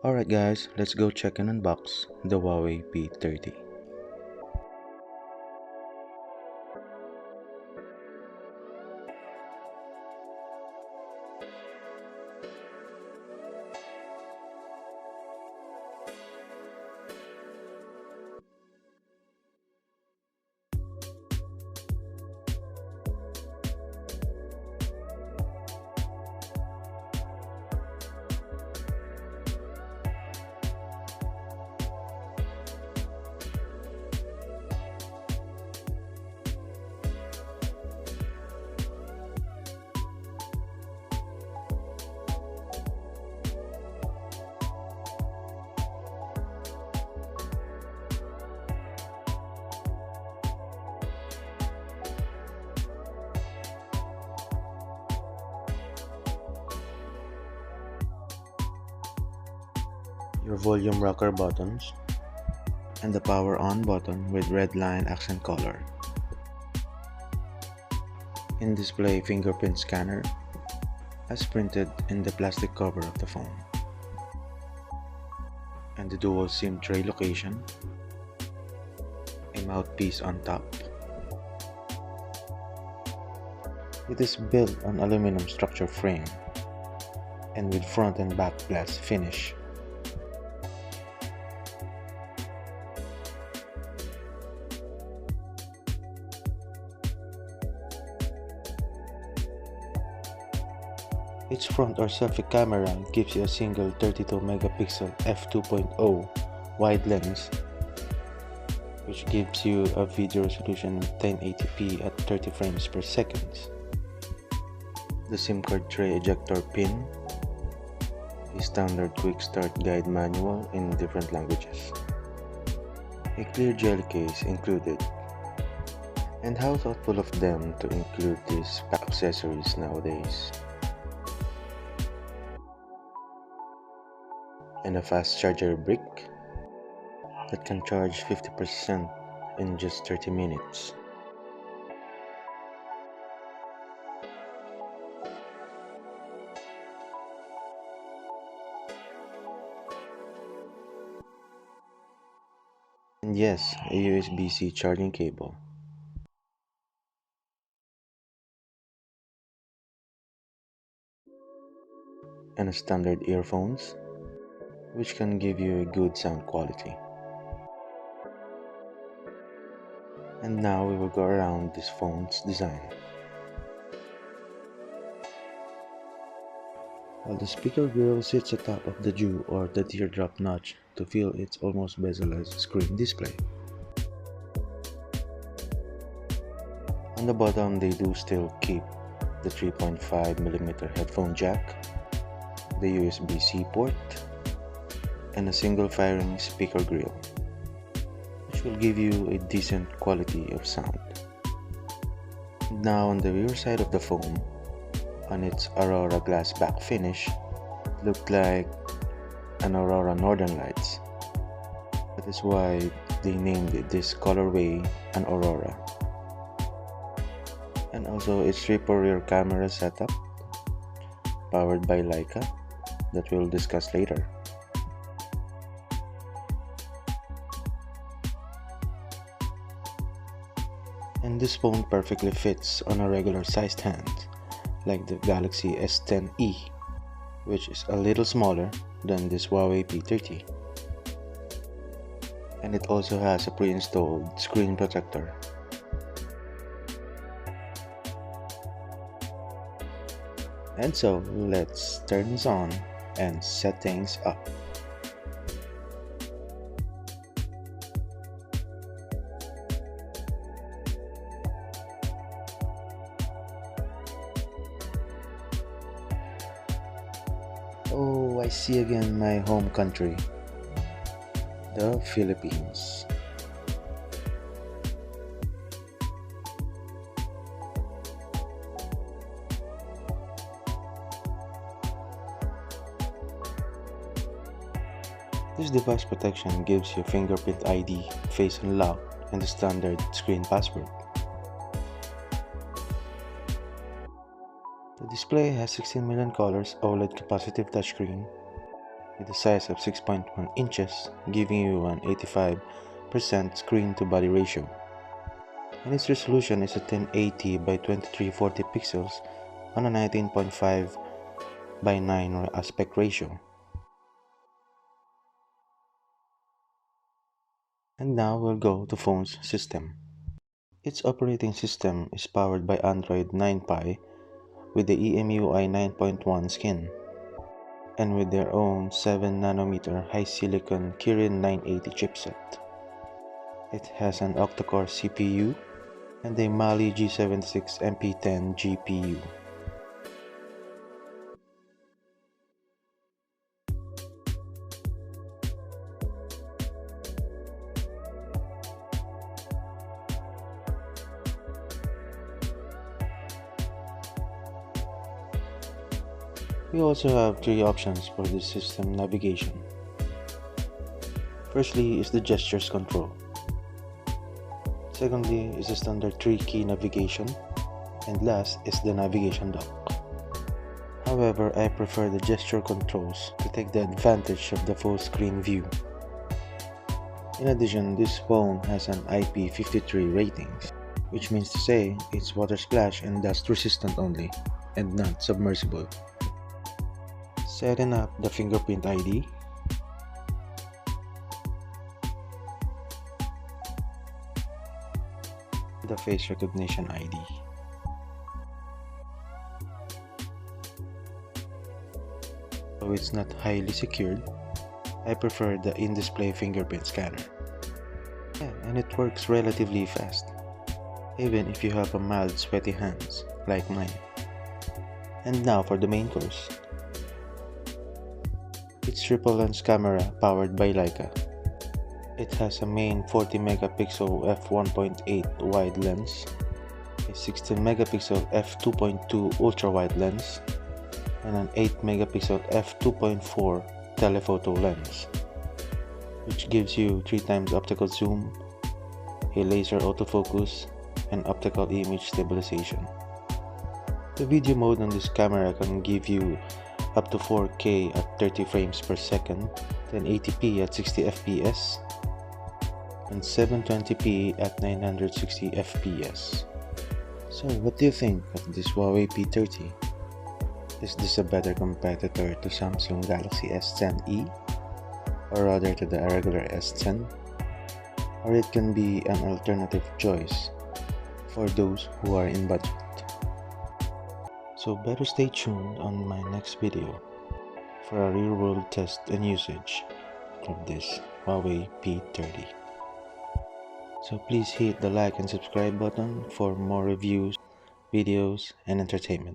Alright guys, let's go check and unbox the Huawei P30. Your volume rocker buttons, and the power on button with red line accent color. In-display fingerprint scanner as printed in the plastic cover of the phone. And the dual SIM tray location, a mouthpiece on top. It is built on aluminum structure frame and with front and back glass finish. Its front or selfie camera gives you a single 32 megapixel f2.0 wide lens, which gives you a video resolution of 1080p at 30 frames per second. The SIM card tray ejector pin, a standard quick start guide manual in different languages, a clear jelly case included. And how thoughtful of them to include these accessories nowadays. And a fast charger brick that can charge 50% in just 30 minutes. And yes, a USB-C charging cable. And a standard earphones, which can give you a good sound quality. And now we will go around this phone's design. While the speaker grill sits atop of the dew or the teardrop notch to feel its almost bezel-sized screen display. On the bottom they do still keep the 3.5mm headphone jack, the USB-C port, and a single firing speaker grill, which will give you a decent quality of sound. Now on the rear side of the phone, on its Aurora glass back finish, looked like an Aurora Northern Lights. That is why they named it this colorway an Aurora. And also its triple rear camera setup, powered by Leica, that we'll discuss later. And this phone perfectly fits on a regular sized hand, like the Galaxy S10e, which is a little smaller than this Huawei P30. And it also has a pre-installed screen protector. And so, let's turn this on and set things up. Oh, I see again my home country, the Philippines. This device protection gives you fingerprint ID, face unlock, and the standard screen password. The display has 16 million colors OLED capacitive touchscreen with a size of 6.1 inches, giving you an 85% screen to body ratio. And its resolution is a 1080 by 2340 pixels on a 19.5 by 9 aspect ratio. And now we'll go to phone's system. Its operating system is powered by Android 9 Pie with the EMUI 9.1 skin and with their own 7nm high-silicon Kirin 980 chipset. It has an octa-core CPU and a Mali G76 MP10 GPU. We also have 3 options for this system navigation. Firstly is the gestures control. Secondly is the standard 3-key navigation, and last is the navigation dock. However, I prefer the gesture controls to take the advantage of the full screen view. In addition, this phone has an IP53 rating, which means to say it's water splash and dust resistant only, and not submersible. Setting up the fingerprint ID, the face recognition ID. Though it's not highly secured, I prefer the in-display fingerprint scanner. Yeah, and it works relatively fast, even if you have a mild sweaty hands like mine. And now for the main course. It's triple lens camera powered by Leica. It has a main 40 megapixel f1.8 wide lens, a 16 megapixel f2.2 ultra wide lens, and an 8 megapixel f2.4 telephoto lens, which gives you 3 times optical zoom, a laser autofocus, and optical image stabilization. The video mode on this camera can give you up to 4K at 30 frames per second, 1080p at 60 fps, and 720p at 960 fps. So what do you think of this Huawei P30? Is this a better competitor to Samsung Galaxy S10e, or rather to the regular S10? Or it can be an alternative choice for those who are in budget. So better stay tuned on my next video for a real-world test and usage of this Huawei P30. So please hit the like and subscribe button for more reviews, videos, and entertainment.